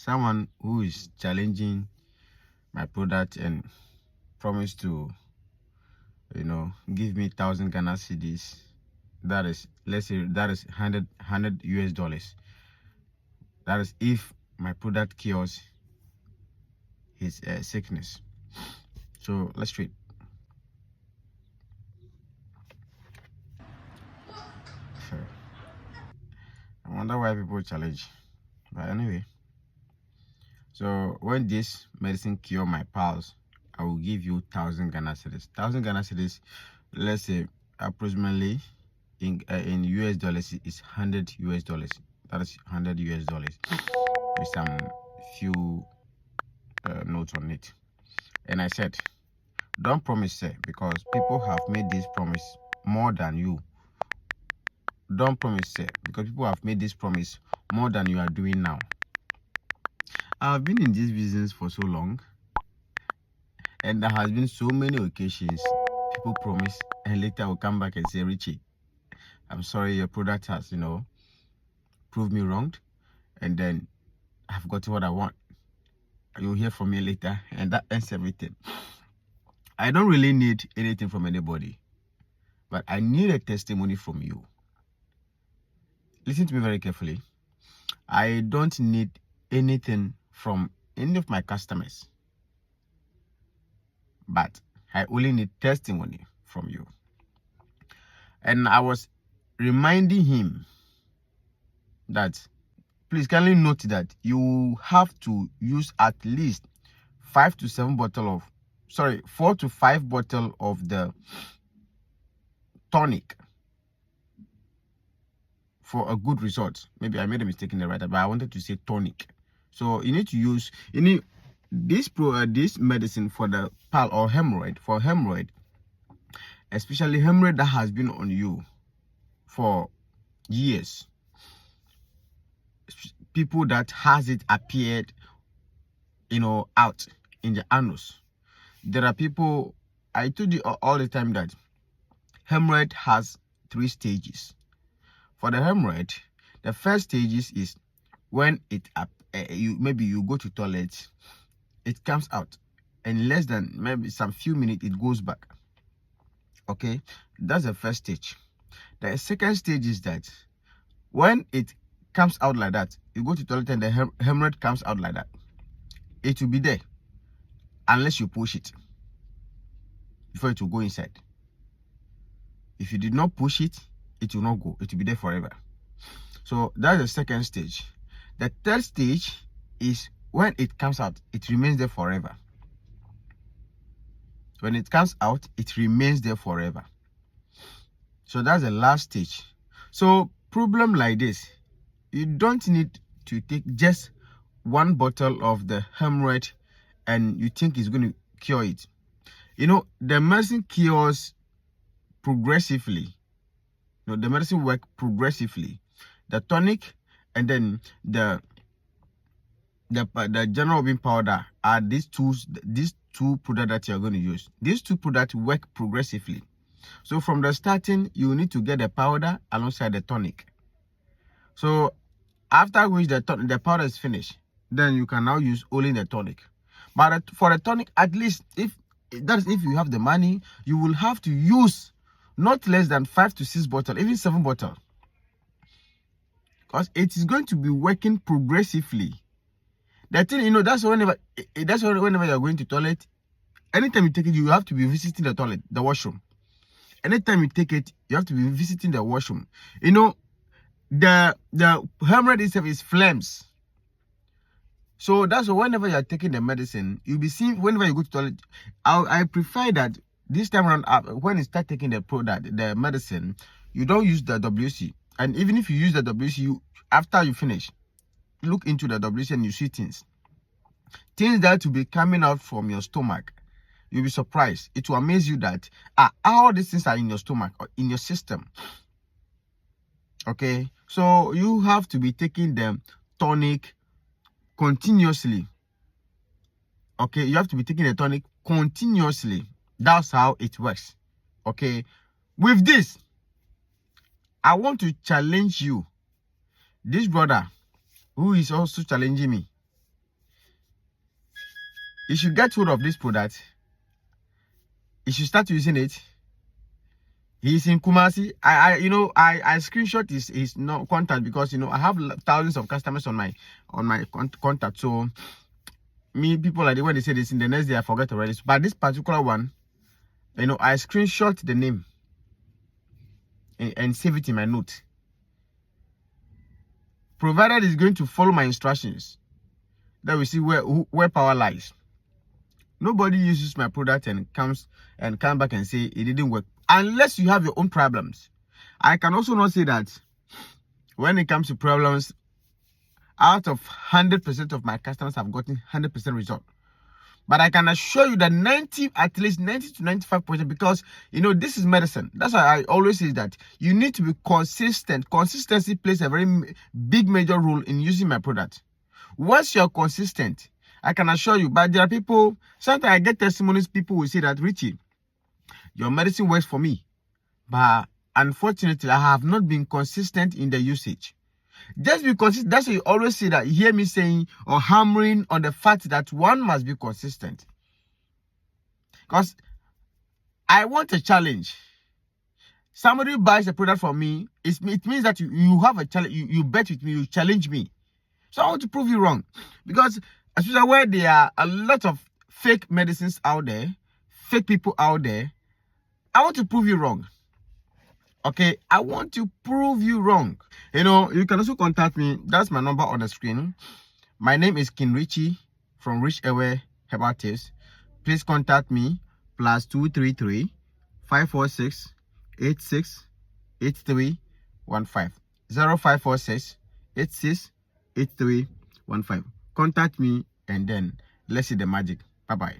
someone who is challenging my product and promised to, give me 1,000 Ghana cedis. That is, let's say, that is 100 US dollars. That is if my product cures his sickness. So let's read. I wonder why people challenge. But anyway, so when this medicine cure my pals, I will give you 1,000 Ghana cedis. 1,000 Ghana cedis, let's say approximately in US dollars is 100 US dollars. That is 100 US dollars with some few notes on it. And I said, don't promise, sir, because people have made this promise more than you. Don't promise, sir, because people have made this promise more than you are doing now. I've been in this business for so long, and there has been so many occasions people promise and later will come back and say, Richie, I'm sorry, your product has, proved me wrong, and then I've got what I want. You'll hear from me later, and that ends everything. I don't really need anything from anybody, but I need a testimony from you. Listen to me very carefully. I don't need anything from any of my customers, but I only need testimony from you. And I was reminding him that, please kindly note that you have to use at least 4 to 5 bottles of the tonic for a good result. Maybe I made a mistake in the writer, but I wanted to say tonic. So you need to use this medicine for the pal or hemorrhoid. For hemorrhoid, especially hemorrhoid that has been on you for years. People that has it appeared, out in the anus. There are people, I told you all the time that hemorrhoid has 3 stages. For the hemorrhoid, the first stages is when you go to toilet, it comes out, and less than maybe some few minutes it goes back. Okay, that's the first stage. The second stage is that when it comes out like that, you go to toilet and the hemorrhoid comes out like that. It will be there unless you push it before it will go inside. If you did not push it, it will not go. It will be there forever. So that's the second stage. The third stage is when it comes out, it remains there forever. When it comes out, it remains there forever. So that's the last stage. So problem like this, you don't need to take just 1 bottle of the hemorrhoid and you think it's going to cure it. The medicine cures progressively. The medicine works progressively. The tonic and then the general bean powder are these two products that you're going to use. These 2 products work progressively. So from the starting, you need to get the powder alongside the tonic. So after which the powder is finished, then you can now use only the tonic. But for the tonic, at least if you have the money, you will have to use not less than 5 to 6 bottles, even 7 bottles, because it is going to be working progressively. The thing, that's whenever you're going to toilet, anytime you take it, you have to be visiting the toilet, the washroom. Anytime you take it, you have to be visiting the washroom. The hemorrhoid itself is phlegms. So that's why whenever you are taking the medicine, you'll be seeing, whenever you go to toilet, I prefer that this time around, when you start taking the medicine, you don't use the WC. And even if you use the WC, after you finish, look into the WC and you see things that will be coming out from your stomach. You'll be surprised. It will amaze you that all these things are in your stomach or in your system. Okay, so you have to be taking the tonic continuously. Okay, you have to be taking the tonic continuously. That's how it works. Okay, with this, I want to challenge you. This brother who is also challenging me, you should get hold of this product. You should start using it. He's in Kumasi. I screenshot his no contact because I have thousands of customers on my contact. So me, people like when they say this, in the next day I forget already. But this particular one, I screenshot the name and save it in my note. Provided is going to follow my instructions, then we see where power lies. Nobody uses my product and come back and say it didn't work, unless you have your own problems. I can also not say that when it comes to problems, out of 100% of my customers have gotten 100% result. But I can assure you that at least 90 to 95%, because this is medicine. That's why I always say that you need to be consistent. Consistency plays a very big major role in using my product. Once you're consistent, I can assure you. But there are people, sometimes I get testimonies, people will say that, Richie, your medicine works for me, but unfortunately I have not been consistent in the usage. Just because that's why you always see that, you hear me saying or hammering on the fact that one must be consistent. Because I want a challenge. Somebody buys a product from me, it means that you have a challenge. You bet with me, you challenge me. So I want to prove you wrong. Because as you are aware, there are a lot of fake medicines out there, fake people out there. I want to prove you wrong. Okay, I want to prove you wrong. You can also contact me. That's my number on the screen. My name is King Richie from Rich Away Herbal Tips. Please contact me +233 546 86 8315 0546 86 8315. Contact me and then let's see the magic. Bye bye.